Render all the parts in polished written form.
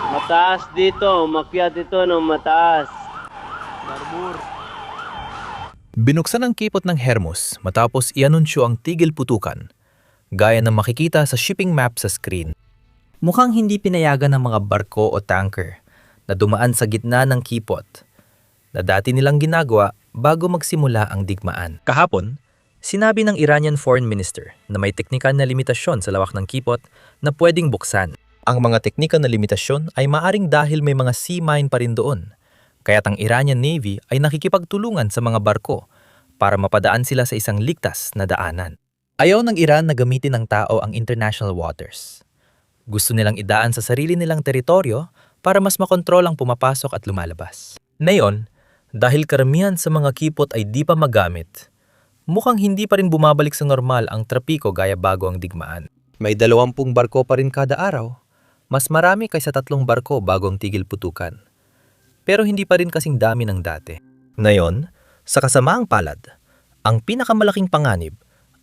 Mataas dito, umakyat ito ng mataas. Binuksan ang kipot ng Hermos matapos ianunsyo ang tigil putukan, gaya ng makikita sa shipping map sa screen. Mukhang hindi pinayagan ng mga barko o tanker na dumaan sa gitna ng kipot na dati nilang ginagawa bago magsimula ang digmaan. Kahapon, sinabi ng Iranian Foreign Minister na may teknikal na limitasyon sa lawak ng kipot na pwedeng buksan. Ang mga teknikal na limitasyon ay maaring dahil may mga sea mine pa rin doon, kaya't ang Iranian Navy ay nakikipagtulungan sa mga barko para mapadaan sila sa isang ligtas na daanan. Ayaw ng Iran na gamitin ng tao ang international waters. Gusto nilang idaan sa sarili nilang teritoryo para mas makontrol ang pumapasok at lumalabas. Ngayon, dahil karamihan sa mga kipot ay di pa magamit, mukhang hindi pa rin bumabalik sa normal ang trapiko gaya bago ang digmaan. May 20 barko pa rin kada araw, mas marami kaysa 3 barko bago ang tigil putukan. Pero hindi pa rin kasing dami ng dati. Ngayon, sa kasamaang palad, ang pinakamalaking panganib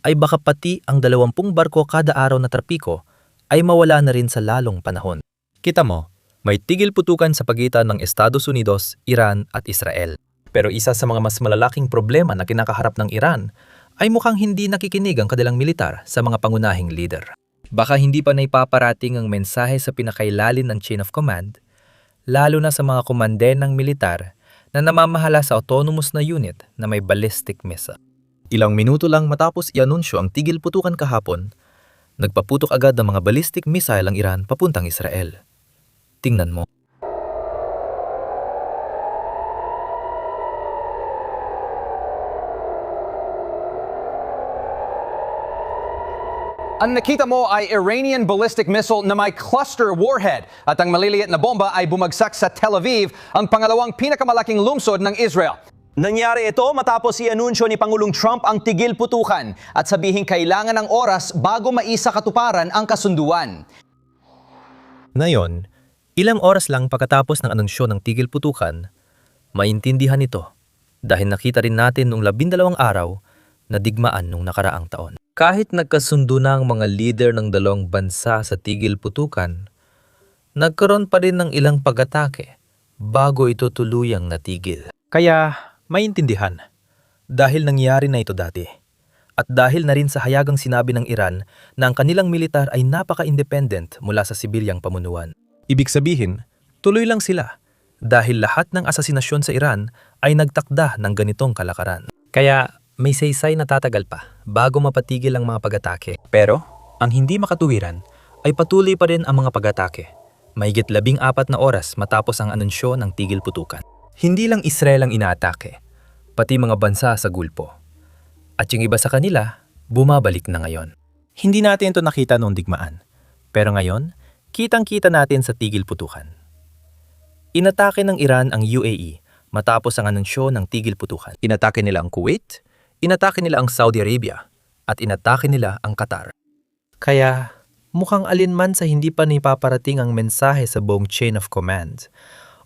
ay baka pati ang 20 barko kada araw na trapiko ay mawala na rin sa lalong panahon. Kita mo, may tigil putukan sa pagitan ng Estados Unidos, Iran at Israel. Pero isa sa mga mas malalaking problema na kinakaharap ng Iran ay mukhang hindi nakikinig ang kanilang militar sa mga pangunahing leader. Baka hindi pa naipaparating ang mensahe sa pinakailalim ng chain of command, lalo na sa mga komande ng militar na namamahala sa autonomous na unit na may ballistic missile. Ilang minuto lang matapos ianunsyo ang tigil putukan kahapon, nagpaputok agad ng mga ballistic missile ang Iran papuntang Israel. Tingnan mo. Ang nakita mo ay Iranian ballistic missile na may cluster warhead at ang maliliit na bomba ay bumagsak sa Tel Aviv, ang pangalawang pinakamalaking lungsod ng Israel. Nangyari ito matapos i-anunsyo ni Pangulong Trump ang tigil putukan at sabihing kailangan ng oras bago maisa katuparan ang kasunduan. Ngayon, ilang oras lang pagkatapos ng anunsyo ng tigil putukan, maintindihan ito dahil nakita rin natin noong 12 araw na digmaan nung nakaraang taon. Kahit nagkasundo na ang mga leader ng dalawang bansa sa tigil putukan, nagkaroon pa rin ng ilang pag-atake bago ito tuluyang natigil. Kaya maintindihan dahil nangyari na ito dati at dahil na rin sa hayagang sinabi ng Iran na ang kanilang militar ay napaka-independent mula sa sibilyang pamunuan. Ibig sabihin, tuloy lang sila dahil lahat ng asasinasyon sa Iran ay nagtakda ng ganitong kalakaran. Kaya may saysay na tatagal pa bago mapatigil ang mga pag-atake. Pero ang hindi makatuwiran ay patuloy pa rin ang mga pag-atake. Mahigit 14 na oras matapos ang anunsyo ng tigil putukan. Hindi lang Israel ang inaatake, pati mga bansa sa Gulpo. At yung iba sa kanila, bumabalik na ngayon. Hindi natin ito nakita noong digmaan. Pero ngayon, kitang-kita natin sa tigil putukan. Inatake ng Iran ang UAE matapos ang anunsyo ng tigil putukan. Inatake nila ang Kuwait, inatake nila ang Saudi Arabia, at inatake nila ang Qatar. Kaya mukhang alinman sa hindi pa nipaparating ang mensahe sa buong chain of command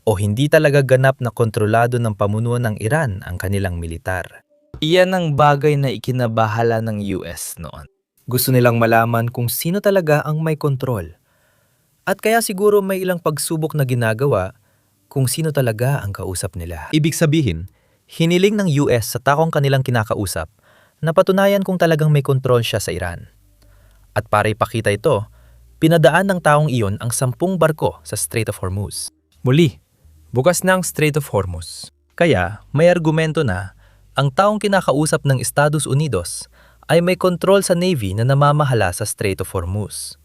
o hindi talaga ganap na kontrolado ng pamunuan ng Iran ang kanilang militar. Iyan ang bagay na ikinabahala ng US noon. Gusto nilang malaman kung sino talaga ang may kontrol. At kaya siguro may ilang pagsubok na ginagawa kung sino talaga ang kausap nila. Ibig sabihin, hiniling ng US sa taong kanilang kinakausap na patunayan kung talagang may kontrol siya sa Iran. At para ipakita ito, pinadaan ng taong iyon ang 10 barko sa Strait of Hormuz. Muli, bukas na ang Strait of Hormuz. Kaya may argumento na ang taong kinakausap ng Estados Unidos ay may kontrol sa Navy na namamahala sa Strait of Hormuz.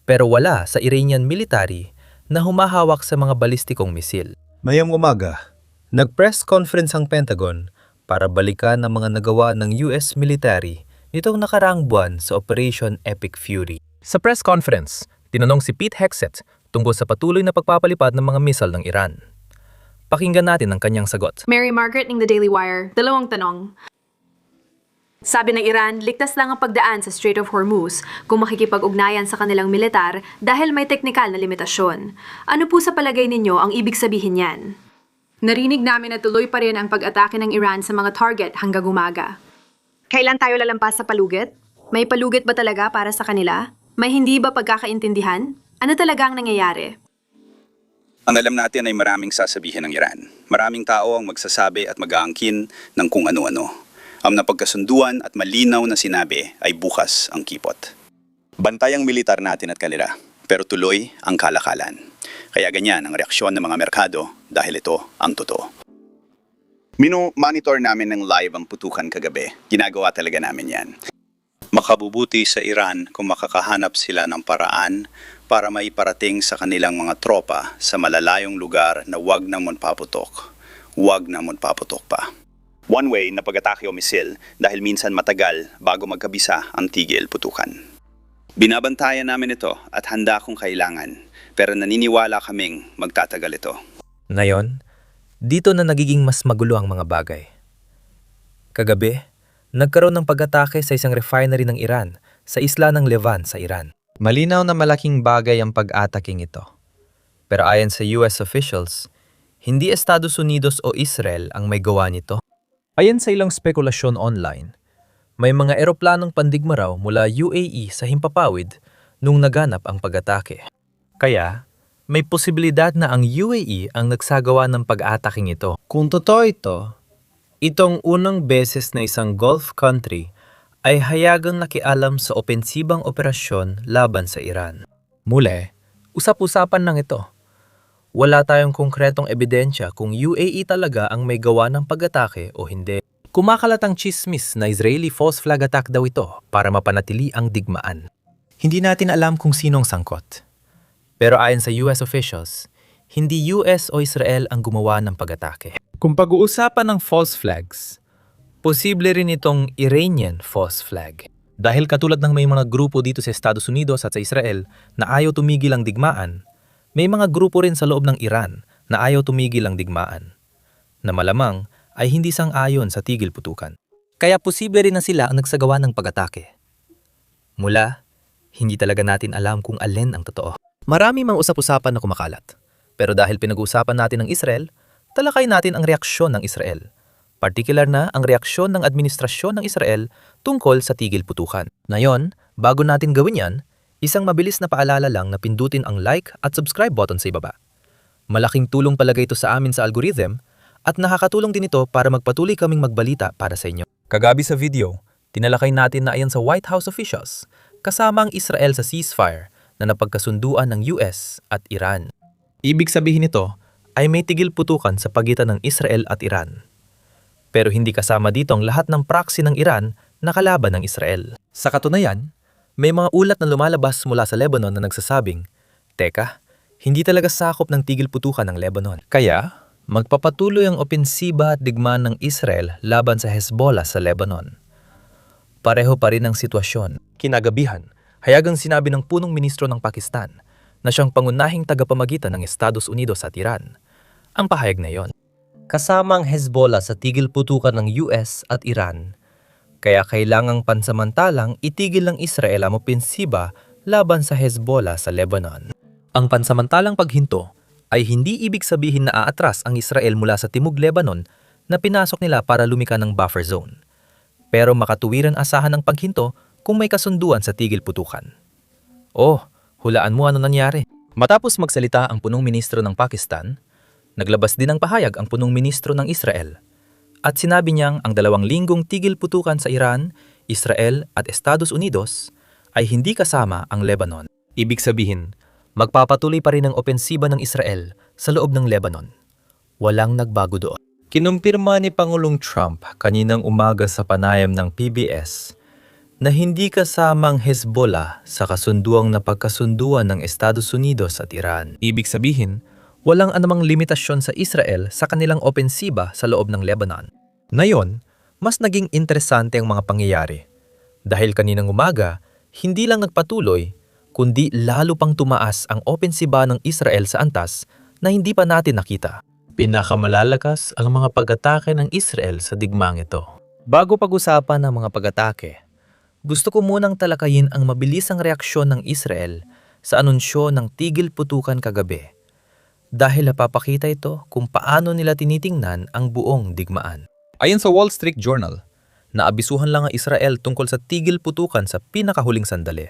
Pero wala sa Iranian military na humahawak sa mga balistikong misil. Mayang umaga, nag-press conference ang Pentagon para balikan ang mga nagawa ng US military nitong nakaraang buwan sa Operation Epic Fury. Sa press conference, tinanong si Pete Hegseth tungkol sa patuloy na pagpapalipad ng mga misal ng Iran. Pakinggan natin ang kanyang sagot. Mary Margaret ng The Daily Wire, 2 tanong. Sabi ng Iran, ligtas lang ang pagdaan sa Strait of Hormuz kung makikipag-ugnayan sa kanilang militar dahil may teknikal na limitasyon. Ano po sa palagay ninyo ang ibig sabihin niyan? Narinig namin na tuloy pa rin ang pag-atake ng Iran sa mga target hanggang umaga. Kailan tayo lalampas sa palugit? May palugit ba talaga para sa kanila? May hindi ba pagkakaintindihan? Ano talaga ang nangyayari? Ang alam natin ay maraming sasabihin ng Iran. Maraming tao ang magsasabi at mag-aangkin ng kung ano-ano. Ang napagkasunduan at malinaw na sinabi ay bukas ang kipot. Bantay ang militar natin at kanila, pero tuloy ang kalakalan. Kaya ganyan ang reaksyon ng mga merkado dahil ito ang totoo. Monitor namin ng live ang putukan kagabi. Ginagawa talaga namin yan. Makabubuti sa Iran kung makakahanap sila ng paraan para maiparating sa kanilang mga tropa sa malalayong lugar na wag nang magpaputok. Wag nang magpaputok pa. One way na pag-atake o misil dahil minsan matagal bago magkabisa ang tigil putukan. Binabantayan namin ito at handa kung kailangan, pero naniniwala kaming magtatagal ito. Ngayon, dito na nagiging mas magulo ang mga bagay. Kagabi, nagkaroon ng pag-atake sa isang refinery ng Iran sa isla ng Levant sa Iran. Malinaw na malaking bagay ang pag-ataking ito. Pero ayon sa US officials, hindi Estados Unidos o Israel ang may gawa nito. Ayon sa ilang spekulasyon online, may mga eroplanong pandigma raw mula UAE sa himpapawid nung naganap ang pag-atake. Kaya, may posibilidad na ang UAE ang nagsagawa ng pag-ataking ito. Kung totoo ito, itong unang beses na isang Gulf country ay hayagang nakialam sa opensibang operasyon laban sa Iran. Muli, usap-usapan lang ito. Wala tayong konkretong ebidensya kung UAE talaga ang may gawa ng pag-atake o hindi. Kumakalatang chismis na Israeli false flag attack daw ito para mapanatili ang digmaan. Hindi natin alam kung sinong sangkot. Pero ayon sa US officials, hindi US o Israel ang gumawa ng pag-atake. Kung pag-uusapan ng false flags, posible rin itong Iranian false flag. Dahil katulad ng may mga grupo dito sa Estados Unidos at sa Israel na ayaw tumigil ang digmaan, may mga grupo rin sa loob ng Iran na ayaw tumigil ang digmaan, na malamang ay hindi sang-ayon sa tigil putukan. Kaya posible rin na sila ang nagsagawa ng pag-atake. Mula, hindi talaga natin alam kung alin ang totoo. Marami mang usap-usapan na kumakalat. Pero dahil pinag-uusapan natin ang Israel, talakay natin ang reaksyon ng Israel. Partikular na ang reaksyon ng administrasyon ng Israel tungkol sa tigil putukan. Ngayon, bago natin gawin yan, isang mabilis na paalala lang na pindutin ang like at subscribe button sa ibaba. Malaking tulong palagay ito sa amin sa algorithm at nakakatulong din ito para magpatuloy kaming magbalita para sa inyo. Kagabi sa video, tinalakay natin na ayon sa White House officials, kasama ang Israel sa ceasefire na napagkasunduan ng US at Iran. Ibig sabihin nito ay may tigil putukan sa pagitan ng Israel at Iran. Pero hindi kasama dito ang lahat ng proxy ng Iran na kalaban ng Israel. Sa katunayan, may mga ulat na lumalabas mula sa Lebanon na nagsasabing, teka, hindi talaga sakop ng tigil putukan ng Lebanon. Kaya, magpapatuloy ang opensiba at digmaan ng Israel laban sa Hezbollah sa Lebanon. Pareho pa rin ang sitwasyon. Kinagabihan, hayagang sinabi ng punong ministro ng Pakistan na siyang pangunahing tagapamagitan ng Estados Unidos at Iran. Ang pahayag na yon, kasama ang Hezbollah sa tigil putukan ng US at Iran. Kaya kailangang pansamantalang itigil ng Israel ang opensiba laban sa Hezbollah sa Lebanon. Ang pansamantalang paghinto ay hindi ibig sabihin na aatras ang Israel mula sa Timog Lebanon na pinasok nila para lumika ng buffer zone. Pero makatuwiran asahan ng paghinto kung may kasunduan sa tigil putukan. Oh, hulaan mo ano nangyari. Matapos magsalita ang punong ministro ng Pakistan, naglabas din ng pahayag ang punong ministro ng Israel at sinabi niyang ang 2 linggong tigil putukan sa Iran, Israel at Estados Unidos ay hindi kasama ang Lebanon. Ibig sabihin, magpapatuloy pa rin ang opensiba ng Israel sa loob ng Lebanon. Walang nagbago doon. Kinumpirma ni Pangulong Trump kaninang umaga sa panayam ng PBS na hindi kasamang Hezbollah sa kasunduang napagkasunduan ng Estados Unidos at Iran. Ibig sabihin, walang anumang limitasyon sa Israel sa kanilang opensiba sa loob ng Lebanon. Ngayon, mas naging interesante ang mga pangyayari. Dahil kaninang umaga, hindi lang nagpatuloy, kundi lalo pang tumaas ang opensiba ng Israel sa antas na hindi pa natin nakita. Pinakamalalakas ang mga pag-atake ng Israel sa digmaang ito. Bago pag-usapan ng mga pag-atake, gusto ko munang talakayin ang mabilisang reaksyon ng Israel sa anunsyo ng tigil putukan kagabi. Dahil napapakita ito kung paano nila tinitingnan ang buong digmaan. Ayon sa Wall Street Journal, naabisuhan lang ang Israel tungkol sa tigil putukan sa pinakahuling sandali.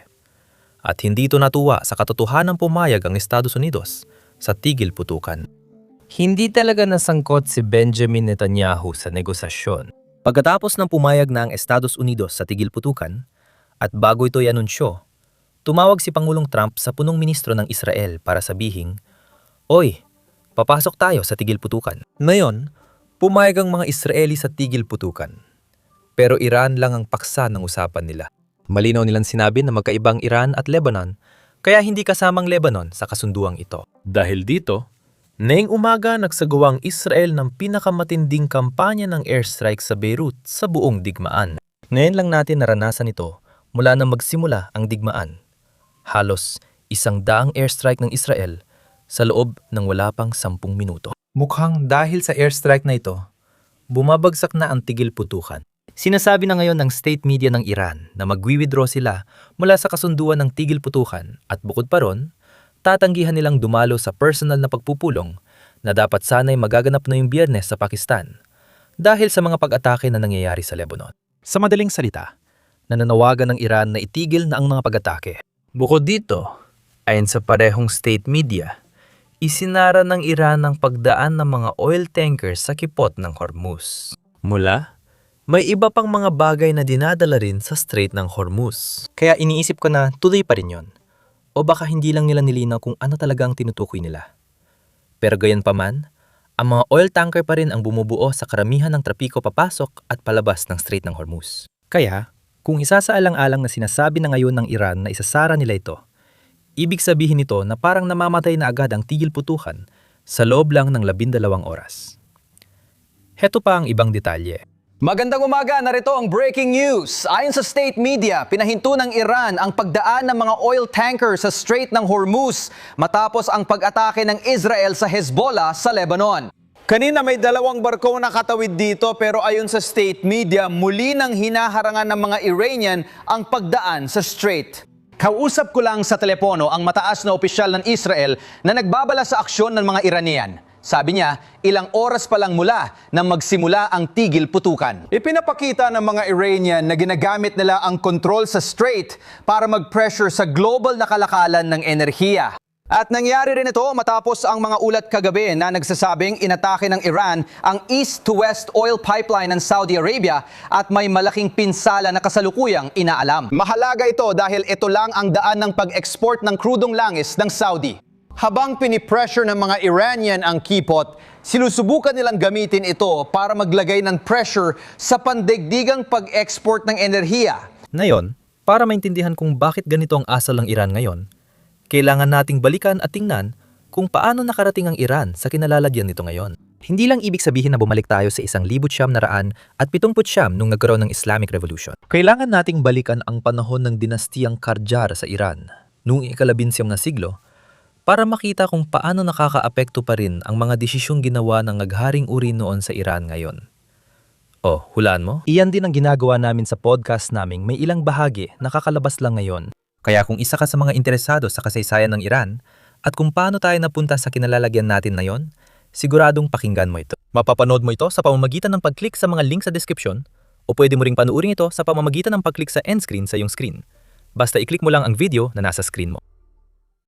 At hindi ito natuwa sa katotohanang pumayag ang Estados Unidos sa tigil putukan. Hindi talaga nasangkot si Benjamin Netanyahu sa negosasyon. Pagkatapos ng pumayag na ang Estados Unidos sa tigil putukan, at bago ito i-anunsyo, tumawag si Pangulong Trump sa punong ministro ng Israel para sabihing, "Oy, papasok tayo sa tigil putukan." Ngayon, pumayag ang mga Israeli sa tigil putukan. Pero Iran lang ang paksa ng usapan nila. Malinaw nilang sinabi na magkaibang Iran at Lebanon, kaya hindi kasamang Lebanon sa kasunduang ito. Dahil dito, ngayong umaga nagsagawa ang Israel ng pinakamatinding kampanya ng airstrike sa Beirut sa buong digmaan. Ngayon lang natin naranasan ito mula nang magsimula ang digmaan. Halos 100 airstrike ng Israel sa loob ng wala pang 10 minuto. Mukhang dahil sa airstrike na ito, bumabagsak na ang tigil putukan. Sinasabi na ngayon ng state media ng Iran na magwi-withdraw sila mula sa kasunduan ng tigil putukan at bukod pa ron, tatanggihan nilang dumalo sa personal na pagpupulong na dapat sana'y magaganap na yung Biyernes sa Pakistan dahil sa mga pag-atake na nangyayari sa Lebanon. Sa madaling salita, nananawagan ng Iran na itigil na ang mga pag-atake. Bukod dito, ayon sa parehong state media, isinara ng Iran ang pagdaan ng mga oil tankers sa kipot ng Hormuz. May iba pang mga bagay na dinadala rin sa Strait ng Hormuz. Kaya iniisip ko na tuloy pa rin yon. O baka hindi lang nila nilinaw kung ano talaga ang tinutukoy nila. Pero gayon pa man, ang mga oil tanker pa rin ang bumubuo sa karamihan ng trapiko papasok at palabas ng Strait ng Hormuz. Kaya, kung isasaalang-alang na sinasabi na ngayon ng Iran na isasara nila ito, ibig sabihin nito na parang namamatay na agad ang tigil putukan sa loob lang ng 12 oras. Heto pa ang ibang detalye. Magandang umaga, narito ang breaking news. Ayon sa state media, pinahinto ng Iran ang pagdaan ng mga oil tanker sa Strait ng Hormuz matapos ang pag-atake ng Israel sa Hezbollah sa Lebanon. Kanina may 2 barko na katawid dito pero ayon sa state media, muli nang hinaharangan ng mga Iranian ang pagdaan sa Strait. Kausap ko lang sa telepono ang mataas na opisyal ng Israel na nagbabala sa aksyon ng mga Iranian. Sabi niya, ilang oras pa lang mula nang magsimula ang tigil putukan. Ipinapakita ng mga Iranian na ginagamit nila ang control sa Strait para mag-pressure sa global na kalakalan ng enerhiya. At nangyari rin ito matapos ang mga ulat kagabi na nagsasabing inatake ng Iran ang east-to-west oil pipeline ng Saudi Arabia at may malaking pinsala na kasalukuyang inaalam. Mahalaga ito dahil ito lang ang daan ng pag-export ng krudong langis ng Saudi. Habang pinipressure ng mga Iranian ang kipot, sinusubukan nilang gamitin ito para maglagay ng pressure sa pandaigdigang pag-export ng enerhiya. Ngayon, para maintindihan kung bakit ganito ang asal ng Iran ngayon, kailangan nating balikan at tingnan kung paano nakarating ang Iran sa kinalalagyan nito ngayon. Hindi lang ibig sabihin na bumalik tayo sa 1979 nung nagkaroon ng Islamic Revolution. Kailangan nating balikan ang panahon ng dinastiyang Qajar sa Iran noong ika-19 na siglo para makita kung paano nakakaapekto pa rin ang mga desisyong ginawa ng nagharing uri noon sa Iran ngayon. Oh, hulaan mo? Iyan din ang ginagawa namin sa podcast naming may ilang bahagi na kakalabas lang ngayon. Kaya kung isa ka sa mga interesado sa kasaysayan ng Iran at kung paano tayo napunta sa kinalalagyan natin na yon, siguradong pakinggan mo ito. Mapapanood mo ito sa pamamagitan ng pag-click sa mga link sa description o pwede mo ring panuurin ito sa pamamagitan ng pag-click sa end screen sa iyong screen. Basta i-click mo lang ang video na nasa screen mo.